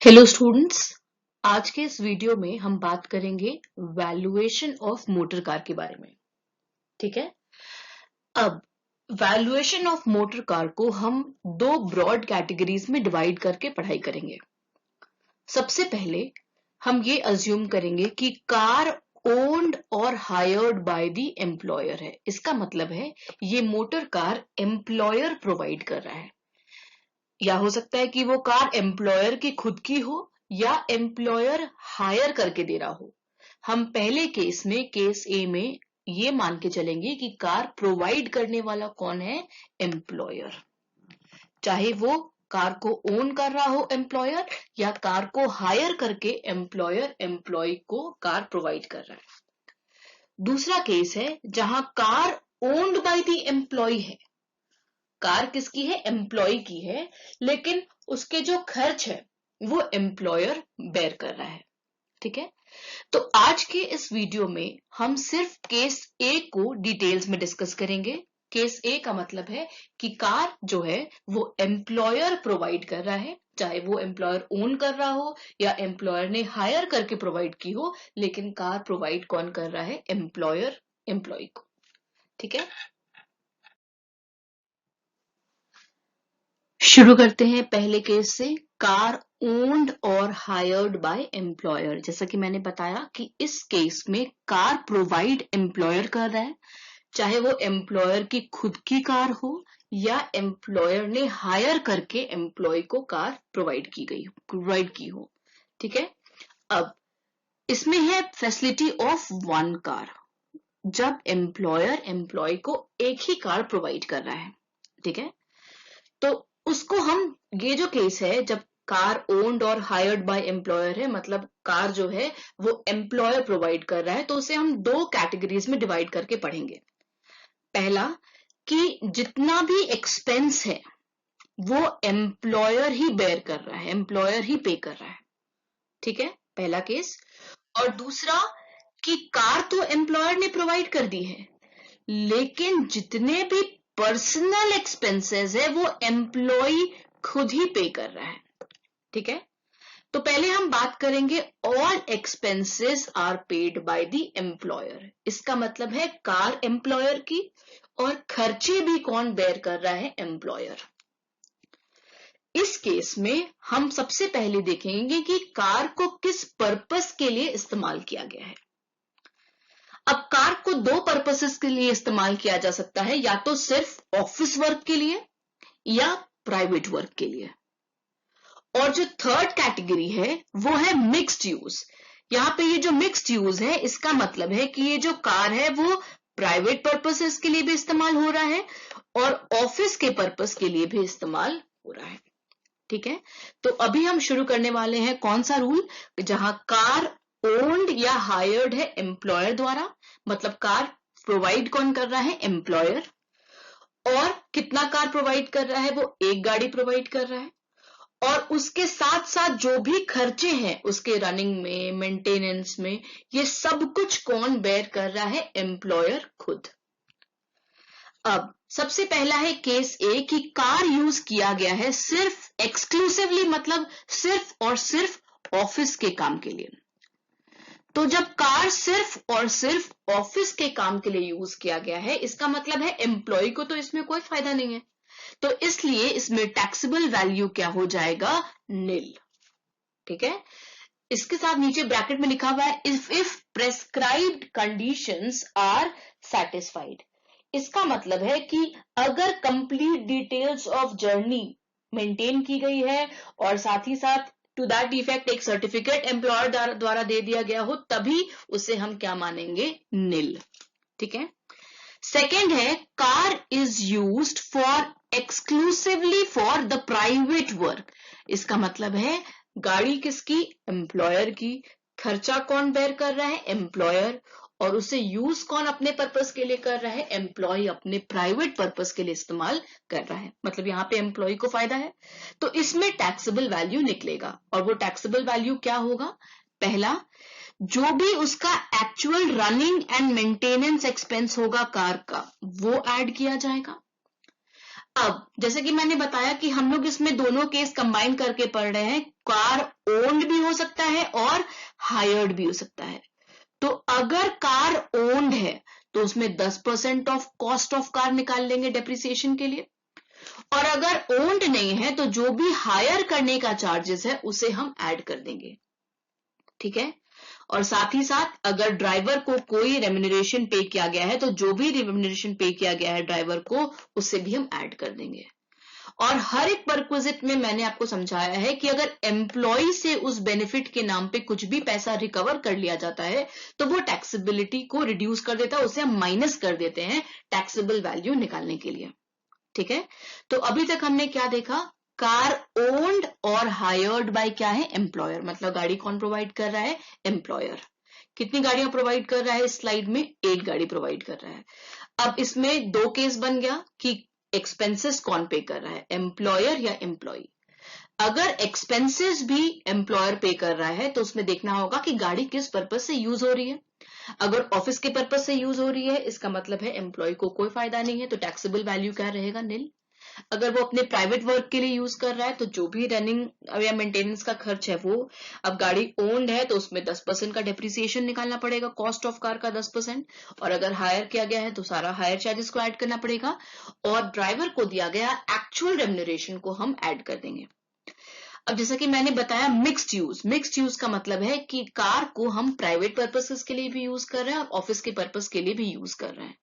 Hello students, आज के इस वीडियो में हम बात करेंगे वैल्यूएशन ऑफ मोटर कार के बारे में। ठीक है। अब वैल्यूएशन ऑफ मोटर कार को हम दो ब्रॉड कैटेगरीज में डिवाइड करके पढ़ाई करेंगे। सबसे पहले हम ये अज्यूम करेंगे कि कार ओन्ड और हायर्ड बाय द एम्प्लॉयर है। इसका मतलब है ये मोटर कार एम्प्लॉयर प्रोवाइड कर रहा है, या हो सकता है कि वो कार एम्प्लॉयर की खुद की हो या एम्प्लॉयर हायर करके दे रहा हो। हम पहले केस में, केस ए में ये मान के चलेंगे कि कार प्रोवाइड करने वाला कौन है? एम्प्लॉयर। चाहे वो कार को ओन कर रहा हो एम्प्लॉयर, या कार को हायर करके एम्प्लॉयर एम्प्लॉय को कार प्रोवाइड कर रहा है। दूसरा केस है जहां car owned by the employee है। कार किसकी है? एम्प्लॉय की है, लेकिन उसके जो खर्च है वो एम्प्लॉयर बेयर कर रहा है। ठीक है। तो आज के इस वीडियो में हम सिर्फ केस ए को डिटेल्स में डिस्कस करेंगे। केस ए का मतलब है कि कार जो है वो एम्प्लॉयर प्रोवाइड कर रहा है, चाहे वो एम्प्लॉयर ओन कर रहा हो या एम्प्लॉयर ने हायर करके प्रोवाइड की हो, लेकिन कार प्रोवाइड कौन कर रहा है? एम्प्लॉयर एम्प्लॉय को। ठीक है। शुरू करते हैं पहले केस से, कार ओन्ड और हायर्ड बाय एम्प्लॉयर। जैसा कि मैंने बताया कि इस केस में कार प्रोवाइड एम्प्लॉयर कर रहा है, चाहे वो एम्प्लॉयर की खुद की कार हो या एम्प्लॉयर ने हायर करके एम्प्लॉय को कार प्रोवाइड की हो। ठीक है। अब इसमें है फैसिलिटी ऑफ वन कार, जब एम्प्लॉयर एम्प्लॉय को एक ही कार प्रोवाइड कर रहा है। ठीक है। तो उसको हम, ये जो केस है जब कार ओन्ड और हायर्ड बाय एम्प्लॉयर है, मतलब कार जो है वो एम्प्लॉयर प्रोवाइड कर रहा है, तो उसे हम दो कैटेगरीज में डिवाइड करके पढ़ेंगे। पहला कि जितना भी एक्सपेंस है वो एम्प्लॉयर ही बेयर कर रहा है, एम्प्लॉयर ही पे कर रहा है। ठीक है, पहला केस। और दूसरा कि कार तो एम्प्लॉयर ने प्रोवाइड कर दी है, लेकिन जितने भी पर्सनल एक्सपेंसेस है वो एम्प्लॉय खुद ही पे कर रहा है। ठीक है। तो पहले हम बात करेंगे all expenses are paid by the employer. इसका मतलब है कार एम्प्लॉयर की और खर्चे भी कौन बेयर कर रहा है? एम्प्लॉयर। इस केस में हम सबसे पहले देखेंगे कि कार को किस पर्पस के लिए इस्तेमाल किया गया है। अब कार को दो पर्पसेस के लिए इस्तेमाल किया जा सकता है, या तो सिर्फ ऑफिस वर्क के लिए या प्राइवेट वर्क के लिए। और जो थर्ड कैटेगरी है वो है मिक्स्ड यूज। यहाँ पे ये जो मिक्स्ड यूज है, इसका मतलब है कि ये जो कार है वो प्राइवेट पर्पसेस के लिए भी इस्तेमाल हो रहा है और ऑफिस के पर्पस के लिए भी इस्तेमाल हो रहा है। ठीक है। तो अभी हम शुरू करने वाले हैं कौन सा रूल, जहां कार ओन्ड या हायर्ड है एम्प्लॉयर द्वारा, मतलब कार प्रोवाइड कौन कर रहा है? एम्प्लॉयर। और कितना कार प्रोवाइड कर रहा है? वो एक गाड़ी प्रोवाइड कर रहा है। और उसके साथ साथ जो भी खर्चे हैं उसके रनिंग में, मेंटेनेंस में, ये सब कुछ कौन बेयर कर रहा है? एम्प्लॉयर खुद। अब सबसे पहला है केस ए कि कार यूज किया गया है सिर्फ एक्सक्लूसिवली, मतलब सिर्फ और सिर्फ ऑफिस के काम के लिए। तो जब कार सिर्फ और सिर्फ ऑफिस के काम के लिए यूज किया गया है, इसका मतलब है एम्प्लॉय को तो इसमें कोई फायदा नहीं है, तो इसलिए इसमें टैक्सेबल वैल्यू क्या हो जाएगा? नील। ठीक है। इसके साथ नीचे ब्रैकेट में लिखा हुआ है if prescribed conditions are satisfied. इसका मतलब है कि अगर complete details of journey maintain की गई है और साथ ही साथ टू दैट इफेक्ट एक सर्टिफिकेट एम्प्लॉयर द्वारा दे दिया गया हो, तभी उसे हम क्या मानेंगे? नील। ठीक है। सेकेंड है car is used for exclusively for the private work. इसका मतलब है गाड़ी किसकी? एम्प्लॉयर की। खर्चा कौन बेयर कर रहा है? एम्प्लॉयर। और उसे यूज कौन अपने पर्पस के लिए कर रहा है? एम्प्लॉय अपने प्राइवेट पर्पस के लिए इस्तेमाल कर रहा है, मतलब यहाँ पे एम्प्लॉय को फायदा है। तो इसमें टैक्सेबल वैल्यू निकलेगा, और वो टैक्सेबल वैल्यू क्या होगा? पहला, जो भी उसका actual running and maintenance expense होगा कार का, वो ऐड किया जाएगा। अब जैसे कि मैंने बताया कि हम लोग इसमें दोनों केस कंबाइन करके पढ़ रहे हैं, कार ओन्ड भी हो सकता है और हायर्ड भी हो सकता है। तो अगर कार ओन्ड है तो उसमें 10% ऑफ कॉस्ट ऑफ कार निकाल लेंगे डेप्रिसिएशन के लिए, और अगर ओन्ड नहीं है तो जो भी हायर करने का चार्जेस है उसे हम ऐड कर देंगे, ठीक है। और साथ ही साथ अगर ड्राइवर को कोई रेम्यूनरेशन पे किया गया है तो जो भी रेम्यूनरेशन पे किया गया है ड्राइवर को उससे भी हम ऐड कर देंगे। और हर एक परक्विजिट में मैंने आपको समझाया है कि अगर एम्प्लॉय से उस बेनिफिट के नाम पे कुछ भी पैसा रिकवर कर लिया जाता है तो वो टैक्सेबिलिटी को रिड्यूस कर देता है, उसे हम माइनस कर देते हैं टैक्सेबल वैल्यू निकालने के लिए, ठीक है। तो अभी तक हमने क्या देखा, कार ओन्ड और हायर्ड बाय क्या है, एम्प्लॉयर, मतलब गाड़ी कौन प्रोवाइड कर रहा है, एम्प्लॉयर। कितनी गाड़ियां प्रोवाइड कर रहा है इस स्लाइड में, 8 गाड़ी प्रोवाइड कर रहा है। अब इसमें दो केस बन गया कि एक्सपेंसेस कौन पे कर रहा है, एम्प्लॉयर या एम्प्लॉय। अगर एक्सपेंसेस भी एम्प्लॉयर पे कर रहा है तो उसमें देखना होगा कि गाड़ी किस पर्पज से यूज हो रही है। अगर ऑफिस के पर्पज से यूज हो रही है इसका मतलब है एम्प्लॉय को कोई फायदा नहीं है, तो टैक्सेबल वैल्यू क्या रहेगा, निल। अगर वो अपने प्राइवेट वर्क के लिए यूज कर रहा है तो जो भी रनिंग या मेंटेनेंस का खर्च है वो, अब गाड़ी ओन्ड है तो उसमें 10% का डेप्रिसिएशन निकालना पड़ेगा, कॉस्ट ऑफ कार का 10%, और अगर हायर किया गया है तो सारा हायर चार्जेस को ऐड करना पड़ेगा, और ड्राइवर को दिया गया एक्चुअल रेम्यूनरेशन को हम ऐड कर देंगे। अब जैसा कि मैंने बताया मिक्स्ड यूज का मतलब है कि कार को हम प्राइवेट पर्पसेस के लिए भी यूज कर रहे हैं और ऑफिस के पर्पस के लिए भी यूज कर रहे हैं।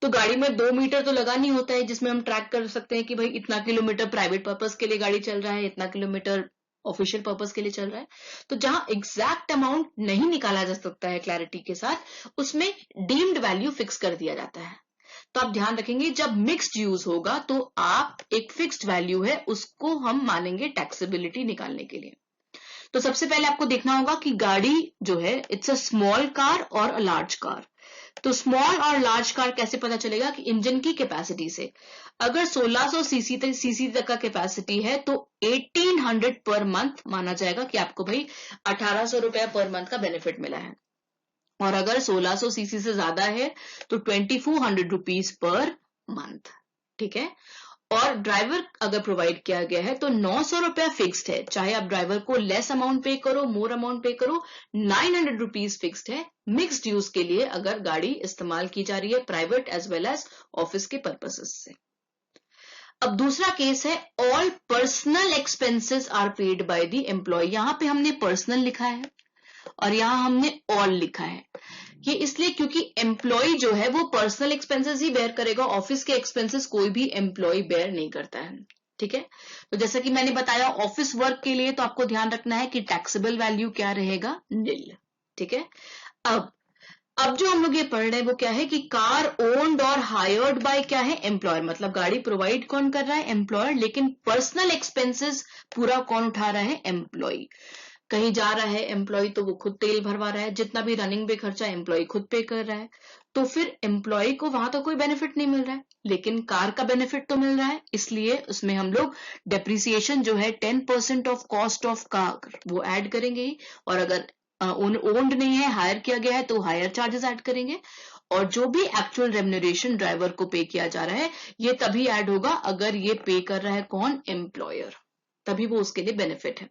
तो गाड़ी में 2 मीटर तो लगा नहीं होता है जिसमें हम ट्रैक कर सकते हैं कि भाई इतना किलोमीटर प्राइवेट पर्पस के लिए गाड़ी चल रहा है, इतना किलोमीटर ऑफिशियल पर्पस के लिए चल रहा है। तो जहां एग्जैक्ट अमाउंट नहीं निकाला जा सकता है क्लैरिटी के साथ, उसमें डीम्ड वैल्यू फिक्स कर दिया जाता है। तो आप ध्यान रखेंगे जब मिक्स्ड यूज होगा तो आप एक फिक्स्ड वैल्यू है उसको हम मानेंगे टैक्सेबिलिटी निकालने के लिए। तो सबसे पहले आपको देखना होगा कि गाड़ी जो है इट्स अ स्मॉल कार और अ लार्ज कार। तो स्मॉल और लार्ज कार कैसे पता चलेगा, कि इंजन की कैपेसिटी से। अगर 1600 सीसी तक का कैपेसिटी है तो 1800 पर मंथ माना जाएगा कि आपको भाई 1800 रुपया पर मंथ का बेनिफिट मिला है। और अगर 1600 सीसी से ज्यादा है तो 2400 रुपीज पर मंथ, ठीक है। और ड्राइवर अगर प्रोवाइड किया गया है तो 900 रुपया फिक्स्ड है, चाहे आप ड्राइवर को लेस अमाउंट पे करो मोर अमाउंट पे करो, 900 रुपीज फिक्स्ड है मिक्स्ड यूज के लिए अगर गाड़ी इस्तेमाल की जा रही है private as well as office के पर्पसेस से। अब दूसरा केस है all personal expenses are paid by the employ. यहां पे हमने पर्सनल लिखा है और यहां हमने ऑल लिखा है। ये इसलिए क्योंकि एम्प्लॉय जो है वो पर्सनल एक्सपेंसेस ही बेयर करेगा, ऑफिस के एक्सपेंसेस कोई भी एम्प्लॉय बेयर नहीं करता है, ठीक है। तो जैसा कि मैंने बताया ऑफिस वर्क के लिए तो आपको ध्यान रखना है कि टैक्सेबल वैल्यू क्या रहेगा, निल, ठीक है। अब जो हम लोग ये पढ़ रहे हैं वो क्या है कि कार ओन्ड और हायर्ड बाय क्या है, एम्प्लॉयर, मतलब गाड़ी प्रोवाइड कौन कर रहा है, एम्प्लॉयर, लेकिन पर्सनल एक्सपेंसेस पूरा कौन उठा रहा है, एम्प्लॉय। कहीं जा रहा है एम्प्लॉय तो वो खुद तेल भरवा रहा है, जितना भी रनिंग पे खर्चा एम्प्लॉय खुद पे कर रहा है, तो फिर एम्प्लॉय को वहां तो कोई बेनिफिट नहीं मिल रहा है, लेकिन कार का बेनिफिट तो मिल रहा है, इसलिए उसमें हम लोग डेप्रिसिएशन जो है 10% ऑफ कॉस्ट ऑफ कार वो ऐड करेंगे ही। और अगर ओन्ड नहीं है, हायर किया गया है तो हायर चार्जेस ऐड करेंगे। और जो भी एक्चुअल रेम्यूनरेशन ड्राइवर को पे किया जा रहा है ये तभी ऐड होगा अगर ये पे कर रहा है कौन, एम्प्लॉयर, तभी वो उसके लिए बेनिफिट है।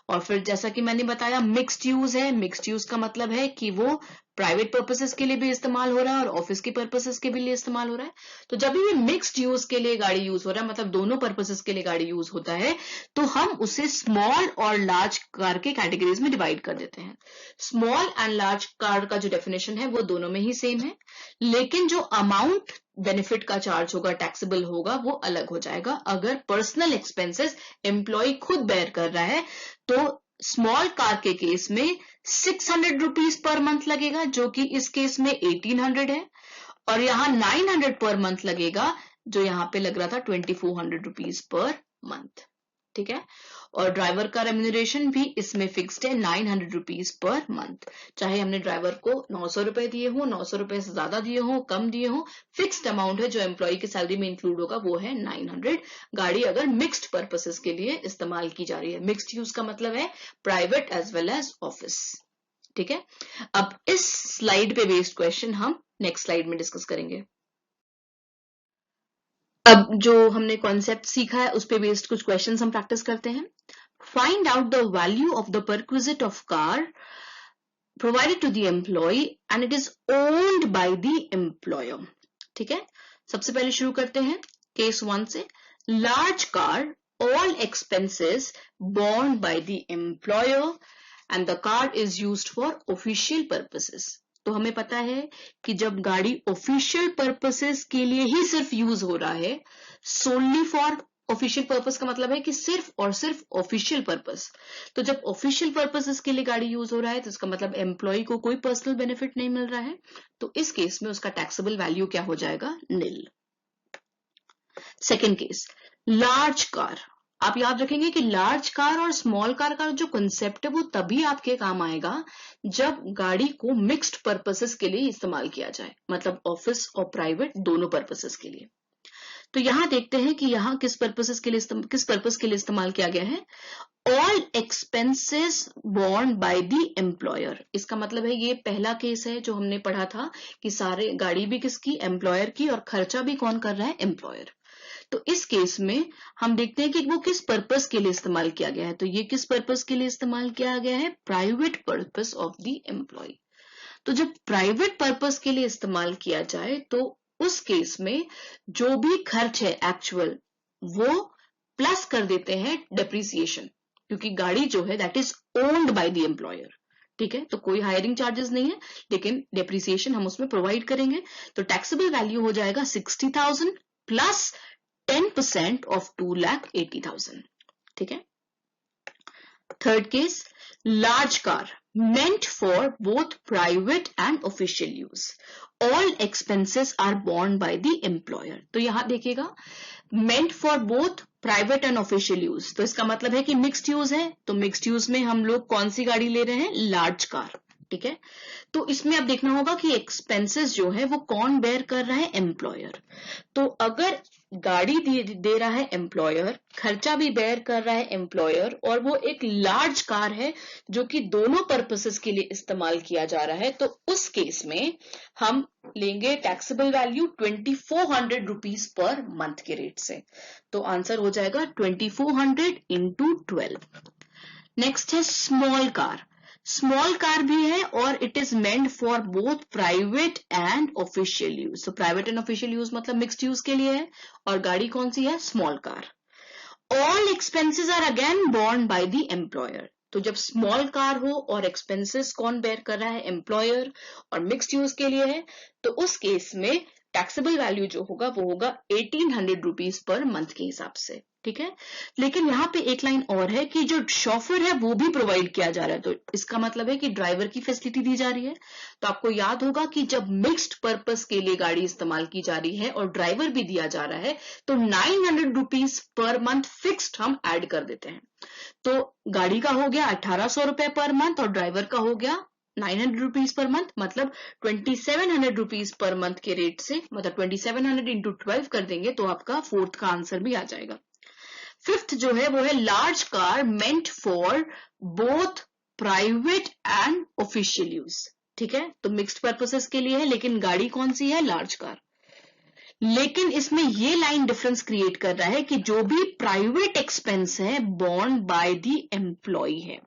और फिर जैसा कि मैंने बताया मिक्स्ड यूज है, मिक्स्ड यूज का मतलब है कि वो प्राइवेट पर्पसेस के लिए भी इस्तेमाल हो रहा है और ऑफिस के पर्पसेस के भी लिए इस्तेमाल हो रहा है। तो जब भी मिक्स्ड यूज के लिए गाड़ी यूज हो रहा है, मतलब दोनों पर्पसेस के लिए गाड़ी यूज होता है, तो हम उसे स्मॉल और लार्ज कार के कैटेगरीज में डिवाइड कर देते हैं। स्मॉल एंड लार्ज कार का जो डेफिनेशन है वो दोनों में ही सेम है, लेकिन जो अमाउंट बेनिफिट का चार्ज होगा, टैक्सेबल होगा, वो अलग हो जाएगा। अगर पर्सनल एक्सपेंसेस एम्प्लॉय खुद बेयर कर रहा है तो स्मॉल कार के केस में 600 रुपीज पर मंथ लगेगा, जो कि इस केस में 1800 है, और यहां 900 पर मंथ लगेगा जो यहां पे लग रहा था 2400 रुपीज पर मंथ, ठीक है। और ड्राइवर का रेम्यूनरेशन भी इसमें फिक्स्ड है 900 रुपीज पर मंथ, चाहे हमने ड्राइवर को 900 रुपए दिए हो, 900 रुपए से ज्यादा दिए हो, कम दिए हो, फिक्स्ड अमाउंट है जो एम्प्लॉय की सैलरी में इंक्लूड होगा वो है 900। गाड़ी अगर मिक्स्ड पर्पसेस के लिए इस्तेमाल की जा रही है, मिक्स्ड यूज का मतलब है private as well as office, ठीक है। अब इस स्लाइड पे बेस्ड क्वेश्चन हम नेक्स्ट स्लाइड में डिस्कस करेंगे। अब जो हमने कॉन्सेप्ट सीखा है उस पे बेस्ड कुछ क्वेश्चंस हम प्रैक्टिस करते हैं. Find out the value of the perquisite of car provided to the employee and it is owned by the employer. ठीक है, सबसे पहले शुरू करते हैं केस 1 से. Large car, all expenses borne by the employer and the car is used for official purposes. तो हमें पता है कि जब गाड़ी ऑफिशियल पर्पसेस के लिए ही सिर्फ यूज हो रहा है, सोनली फॉर ऑफिशियल पर्पस का मतलब है कि सिर्फ और सिर्फ ऑफिशियल पर्पस. तो जब ऑफिशियल पर्पसेस के लिए गाड़ी यूज हो रहा है तो इसका मतलब एम्प्लॉय को कोई पर्सनल बेनिफिट नहीं मिल रहा है. तो इस केस में उसका टैक्सेबल वैल्यू क्या हो जाएगा? Nil. Second case, large car. आप याद रखेंगे कि लार्ज कार और स्मॉल कार का जो कंसेप्ट है वो तभी आपके काम आएगा जब गाड़ी को मिक्स्ड पर्पसेस के लिए इस्तेमाल किया जाए, मतलब ऑफिस और प्राइवेट दोनों पर्पसेस के लिए. तो यहां देखते हैं कि यहां किस पर्पस के लिए इस्तेमाल किया गया है. All expenses borne by the employer. इसका मतलब है ये पहला केस है जो हमने पढ़ा था कि सारे गाड़ी भी किसकी? एम्प्लॉयर की, और खर्चा भी कौन कर रहा है? एम्प्लॉयर. तो इस केस में हम देखते हैं कि वो किस पर्पस के लिए इस्तेमाल किया गया है. तो ये किस पर्पस के लिए इस्तेमाल किया गया है? Private purpose of the employ. तो जब प्राइवेट पर्पस के लिए इस्तेमाल किया जाए तो उस केस में जो भी खर्च है एक्चुअल वो प्लस कर देते हैं डेप्रिसिएशन, क्योंकि गाड़ी जो है that is owned by the employer. ठीक है, तो कोई हायरिंग चार्जेस नहीं है, लेकिन डेप्रिसिएशन हम उसमें प्रोवाइड करेंगे. तो टैक्सेबल वैल्यू हो जाएगा 60,000 प्लस 10% ऑफ 2,80,000. ठीक है. Third case, large car meant for both private and official use. All expenses are borne by the employer. तो यहां देखिएगा meant for both private and official use. तो इसका मतलब है कि mixed use है, तो mixed use में हम लोग कौन सी गाड़ी ले रहे हैं? large car. ठीक है, तो इसमें अब देखना होगा कि एक्सपेंसेस जो है वो कौन बेयर कर रहा है? एम्प्लॉयर. तो अगर गाड़ी दे रहा है एम्प्लॉयर, खर्चा भी बेयर कर रहा है एम्प्लॉयर, और वो एक लार्ज कार है जो कि दोनों पर्पसेस के लिए इस्तेमाल किया जा रहा है, तो उस केस में हम लेंगे taxable value 2400 rupees per month के रेट से. तो आंसर हो जाएगा 2400 इंटू 12. नेक्स्ट है स्मॉल कार. स्मॉल कार भी है और it is meant for both private and official use. तो प्राइवेट एंड ऑफिशियल यूज मतलब मिक्स्ड यूज के लिए है, और गाड़ी कौन सी है? Small car. All expenses are again borne by the employer. तो जब स्मॉल कार हो और एक्सपेंसेस कौन बेयर कर रहा है? एम्प्लॉयर, और मिक्स्ड यूज के लिए है, तो उस केस में टैक्सेबल वैल्यू जो होगा वो होगा 1800 रुपीज पर मंथ के हिसाब से. ठीक है, लेकिन यहाँ पे एक लाइन और है कि जो शॉफर है वो भी प्रोवाइड किया जा रहा है. तो इसका मतलब है कि ड्राइवर की फैसिलिटी दी जा रही है. तो आपको याद होगा कि जब मिक्स्ड पर्पस के लिए गाड़ी इस्तेमाल की जा रही है और ड्राइवर भी दिया जा रहा है तो 900 रुपीज पर मंथ फिक्स्ड हम ऐड कर देते हैं. तो गाड़ी का हो गया 1800 रुपए पर मंथ और ड्राइवर का हो गया 900 रुपीज पर मंथ, मतलब 2700 रुपीज पर मंथ के रेट से, मतलब 2700 इंटू 12 कर देंगे तो आपका फोर्थ का आंसर भी आ जाएगा. फिफ्थ जो है वो है large car meant for both private and official use. ठीक है, तो मिक्स्ड पर्पसेस के लिए है, लेकिन गाड़ी कौन सी है? Large car. लेकिन इसमें ये लाइन डिफरेंस क्रिएट कर रहा है कि जो भी प्राइवेट एक्सपेंस है बोर्न बाय द एम्प्लॉय है.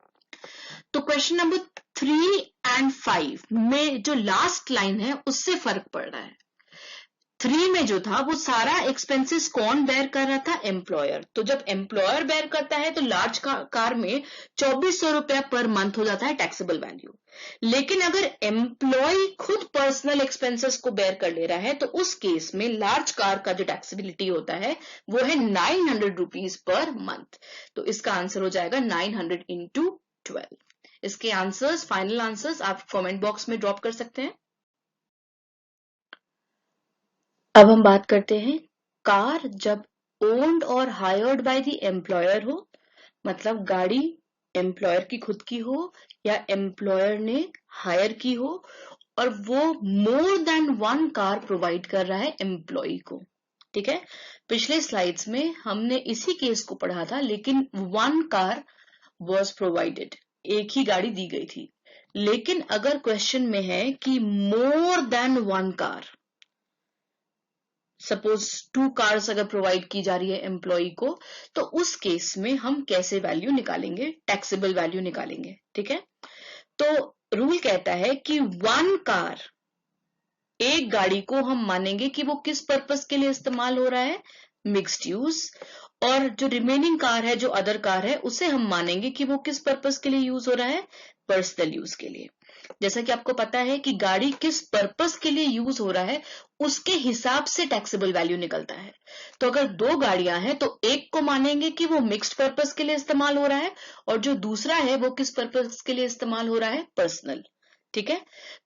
तो क्वेश्चन नंबर 3 एंड 5 में जो लास्ट लाइन है उससे फर्क पड़ रहा है. 3 में जो था वो सारा एक्सपेंसेस कौन बेयर कर रहा था? एम्प्लॉयर. तो जब एम्प्लॉयर बेयर करता है तो लार्ज कार में 2400 रुपया पर मंथ हो जाता है टैक्सेबल वैल्यू. लेकिन अगर एम्प्लॉय खुद पर्सनल एक्सपेंसेस को बेयर कर ले रहा है तो उस केस में लार्ज कार का जो टैक्सेबिलिटी होता है वो है 900 रुपीज पर मंथ. तो इसका आंसर हो जाएगा 900 इंटू 12. इसके आंसर्स, फाइनल आंसर्स आप कमेंट बॉक्स में ड्रॉप कर सकते हैं. अब हम बात करते हैं कार जब ओन्ड और हायर्ड बाय द एम्प्लॉयर हो, मतलब गाड़ी एम्प्लॉयर की खुद की हो या एम्प्लॉयर ने हायर की हो, और वो more than one car provide कर रहा है एम्प्लॉय को. ठीक है, पिछले स्लाइड्स में हमने इसी केस को पढ़ा था, लेकिन वन कार वॉज प्रोवाइडेड, एक ही गाड़ी दी गई थी. लेकिन अगर क्वेश्चन में है कि more than one car, suppose 2 cars अगर प्रोवाइड की जा रही है एम्प्लॉय को, तो उस केस में हम कैसे वैल्यू निकालेंगे, टैक्सेबल वैल्यू निकालेंगे। ठीक है, तो रूल कहता है कि 1 कार, एक गाड़ी को हम मानेंगे कि वो किस पर्पस के लिए इस्तेमाल हो रहा है, मिक्स्ड यूज, और जो रिमेनिंग कार है, जो अदर कार है, उसे हम मानेंगे कि वो किस पर्पस के लिए यूज हो रहा है, पर्सनल यूज के लिए। जैसा कि आपको पता है कि गाड़ी किस पर्पस के लिए यूज हो रहा है उसके हिसाब से टैक्सेबल वैल्यू निकलता है। तो अगर 2 गाड़ियां हैं तो एक को मानेंगे कि वो मिक्स्ड पर्पस के लिए इस्तेमाल हो रहा है, और जो दूसरा है वो किस पर्पस के लिए इस्तेमाल हो रहा है, पर्सनल। ठीक है,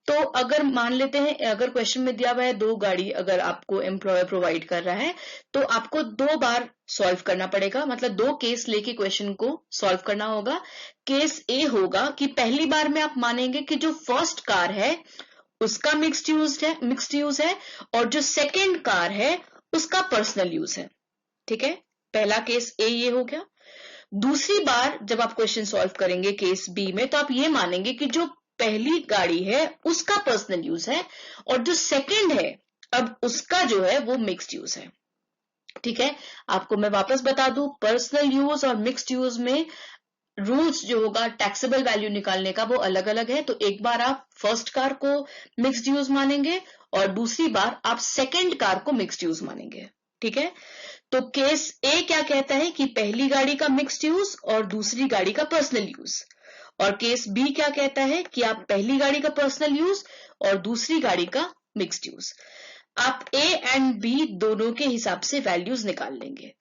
तो अगर मान लेते हैं, अगर क्वेश्चन में दिया हुआ है 2 गाड़ी अगर आपको एम्प्लॉयर प्रोवाइड कर रहा है, तो आपको 2 बार सॉल्व करना पड़ेगा, मतलब 2 केस लेके क्वेश्चन को सॉल्व करना होगा। केस ए होगा कि पहली बार में आप मानेंगे कि जो फर्स्ट कार है उसका मिक्स्ड यूज है, और जो सेकेंड कार है उसका पर्सनल यूज है। ठीक है, पहला केस ए ये हो गया। दूसरी बार जब आप क्वेश्चन सॉल्व करेंगे केस बी में, तो आप ये मानेंगे कि जो पहली गाड़ी है उसका पर्सनल यूज है, और जो सेकंड है अब उसका जो है वो मिक्स्ड यूज है। ठीक है, आपको मैं वापस बता दूं, पर्सनल यूज और मिक्स्ड यूज में रूल्स जो होगा टैक्सेबल वैल्यू निकालने का वो अलग अलग है। तो एक बार आप फर्स्ट कार को मिक्स्ड यूज मानेंगे और दूसरी बार आप सेकंड कार को मिक्स्ड यूज मानेंगे। ठीक है, तो केस ए क्या कहता है कि पहली गाड़ी का मिक्स्ड यूज और दूसरी गाड़ी का पर्सनल यूज, और केस बी क्या कहता है कि आप पहली गाड़ी का पर्सनल यूज और दूसरी गाड़ी का मिक्स्ड यूज। आप ए एंड बी दोनों के हिसाब से वैल्यूज निकाल लेंगे,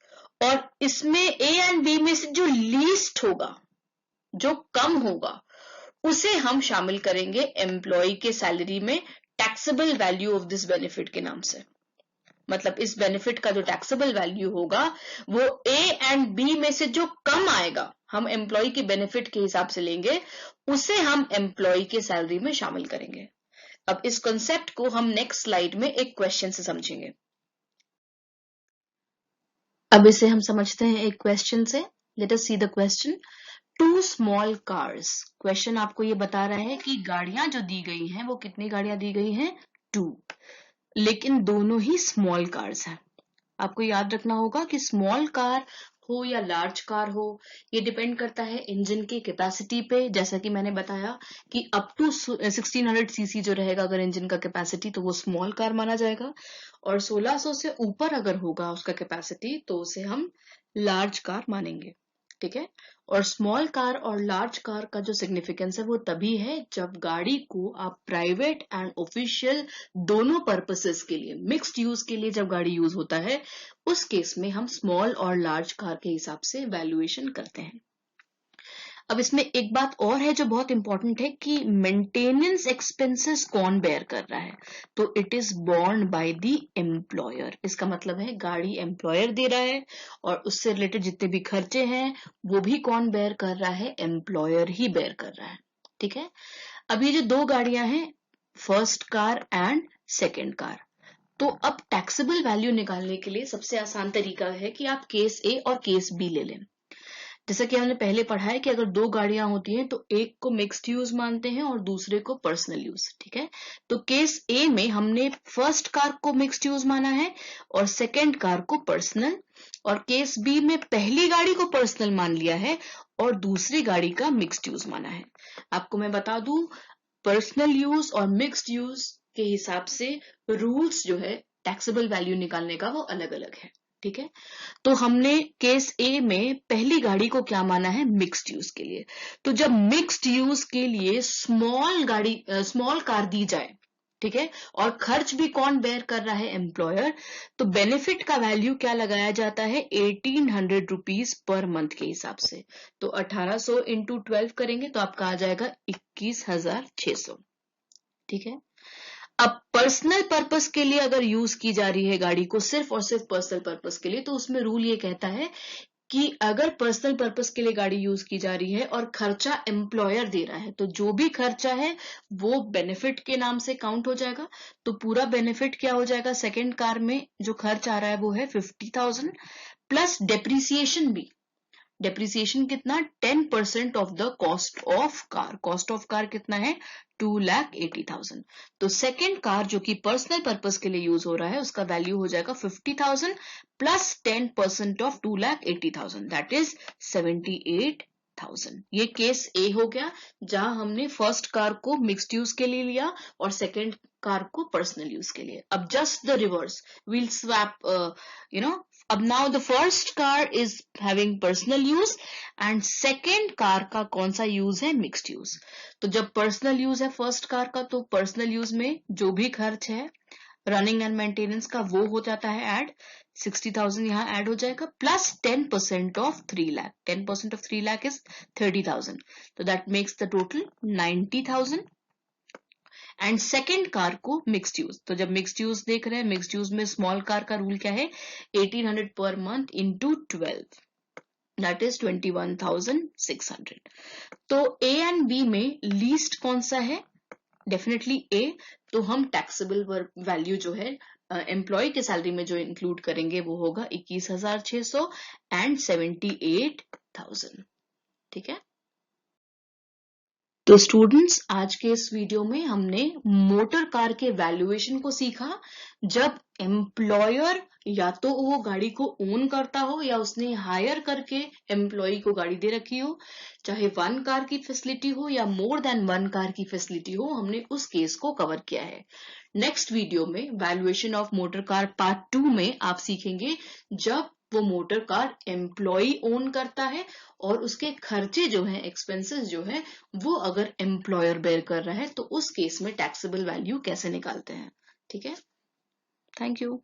और इसमें ए एंड बी में से जो लीस्ट होगा, जो कम होगा, उसे हम शामिल करेंगे एम्प्लॉय के सैलरी में taxable value of this benefit के नाम से। मतलब इस बेनिफिट का जो टैक्सेबल वैल्यू होगा वो ए एंड बी में से जो कम आएगा, हम एम्प्लॉय के बेनिफिट के हिसाब से लेंगे, उसे हम एम्प्लॉय के सैलरी में शामिल करेंगे। अब इस कॉन्सेप्ट को हम नेक्स्ट स्लाइड में एक क्वेश्चन से समझेंगे। अब इसे हम समझते हैं एक क्वेश्चन से। Let us see the question. 2 small cars, question आपको ये बता रहा है कि गाड़ियां जो दी गई हैं वो कितनी गाड़ियां दी गई हैं, 2, लेकिन दोनों ही स्मॉल कार्स हैं। आपको याद रखना होगा कि स्मॉल कार हो या लार्ज कार हो, ये डिपेंड करता है इंजन की कैपेसिटी पे। जैसा कि मैंने बताया कि अप टू 1600 सीसी जो रहेगा अगर इंजन का कैपेसिटी, तो वो स्मॉल कार माना जाएगा, और 1600 से ऊपर अगर होगा उसका कैपेसिटी तो उसे हम लार्ज कार मानेंगे। ठीक है, और स्मॉल कार और लार्ज कार का जो सिग्निफिकेंस है वो तभी है जब गाड़ी को आप प्राइवेट एंड ऑफिशियल दोनों पर्पसेस के लिए, मिक्स्ड यूज के लिए जब गाड़ी यूज होता है, उस केस में हम स्मॉल और लार्ज कार के हिसाब से वैल्यूएशन करते हैं। अब इसमें एक बात और है जो बहुत इंपॉर्टेंट है कि मेंटेनेंस एक्सपेंसेस कौन बेयर कर रहा है, तो it is borne by the employer. इसका मतलब है गाड़ी एम्प्लॉयर दे रहा है, और उससे रिलेटेड जितने भी खर्चे हैं वो भी कौन बेयर कर रहा है, एम्प्लॉयर ही बेयर कर रहा है। ठीक है, अब ये जो 2 गाड़ियां हैं, first car and second car, तो अब टैक्सेबल वैल्यू निकालने के लिए सबसे आसान तरीका है कि आप केस ए और केस बी ले लें। जैसा कि हमने पहले पढ़ा है कि अगर 2 गाड़ियां होती हैं तो एक को मिक्स्ड यूज मानते हैं और दूसरे को पर्सनल यूज। ठीक है, तो केस ए में हमने फर्स्ट कार को मिक्स्ड यूज माना है और सेकेंड कार को पर्सनल, और केस बी में पहली गाड़ी को पर्सनल मान लिया है और दूसरी गाड़ी का मिक्स्ड यूज माना है। आपको मैं बता दूं, पर्सनल यूज और मिक्स्ड यूज के हिसाब से रूल्स जो है टैक्सेबल वैल्यू निकालने का वो अलग अलग है। ठीक है, तो हमने केस ए में पहली गाड़ी को क्या माना है, मिक्स्ड यूज के लिए। तो जब मिक्स्ड यूज के लिए स्मॉल कार दी जाए, ठीक है, और खर्च भी कौन बेयर कर रहा है, एम्प्लॉयर, तो बेनिफिट का वैल्यू क्या लगाया जाता है, 1800 रुपीज पर मंथ के हिसाब से। तो 1800 इंटू 12 करेंगे तो आपका आ जाएगा 21,600। ठीक है, अब पर्सनल पर्पस के लिए अगर यूज की जा रही है गाड़ी को, सिर्फ और सिर्फ पर्सनल पर्पस के लिए, तो उसमें रूल ये कहता है कि अगर पर्सनल पर्पस के लिए गाड़ी यूज की जा रही है और खर्चा एम्प्लॉयर दे रहा है, तो जो भी खर्चा है वो बेनिफिट के नाम से काउंट हो जाएगा। तो पूरा बेनिफिट क्या हो जाएगा, सेकेंड कार में जो खर्च आ रहा है वो है 50,000 प्लस डेप्रिसिएशन भी। डेप्रिसिएशन कितना 10% of the cost of car. Cost of car कितना है 2,80,000। तो सेकेंड कार जो कि पर्सनल पर्पस के लिए यूज हो रहा है उसका वैल्यू हो जाएगा 50,000 प्लस 10% ऑफ 2,80,000 दैट इज 78,000। ये केस ए हो गया जहां हमने फर्स्ट कार को मिक्स्ड यूज के लिए लिया और सेकेंड कार को पर्सनल यूज के लिए। अब just the reverse we'll swap अब now the first car is having personal use and second car का कौन सा यूज है मिक्स्ड यूज। तो जब पर्सनल यूज है फर्स्ट कार का तो पर्सनल यूज में जो भी खर्च है रनिंग एंड मेंटेनेंस का वो हो जाता है ऐड 60,000 यहाँ ऐड हो जाएगा plus 10% of 3 lakh. 10% of 3 lakh is 30,000 तो that makes the total 90,000। And second car को मिक्स्ड यूज। तो जब मिक्स्ड यूज देख रहे हैं मिक्स्ड यूज में स्मॉल कार का रूल क्या है 1800 per month into 12 that is 21,600। तो ए एंड बी में लीस्ट कौन सा है डेफिनेटली ए। तो हम टैक्सेबल वैल्यू जो है एम्प्लॉय के सैलरी में जो इंक्लूड करेंगे वो होगा 21,600 एंड 78,000। ठीक है। तो स्टूडेंट्स आज के इस वीडियो में हमने मोटर कार के वैल्यूएशन को सीखा। जब एम्प्लॉयर या तो वो गाड़ी को ओन करता हो या उसने हायर करके एम्प्लॉय को गाड़ी दे रखी हो, चाहे 1 कार की फैसिलिटी हो या मोर देन 1 कार की फैसिलिटी हो, हमने उस केस को कवर किया है। नेक्स्ट वीडियो में valuation of motor car part 2 में आप सीखेंगे जब वो मोटर कार एम्प्लॉय ओन करता है और उसके खर्चे जो हैं एक्सपेंसेस जो है वो अगर एम्प्लॉयर बेयर कर रहा है तो उस केस में टैक्सेबल वैल्यू कैसे निकालते हैं। ठीक है। Thank you.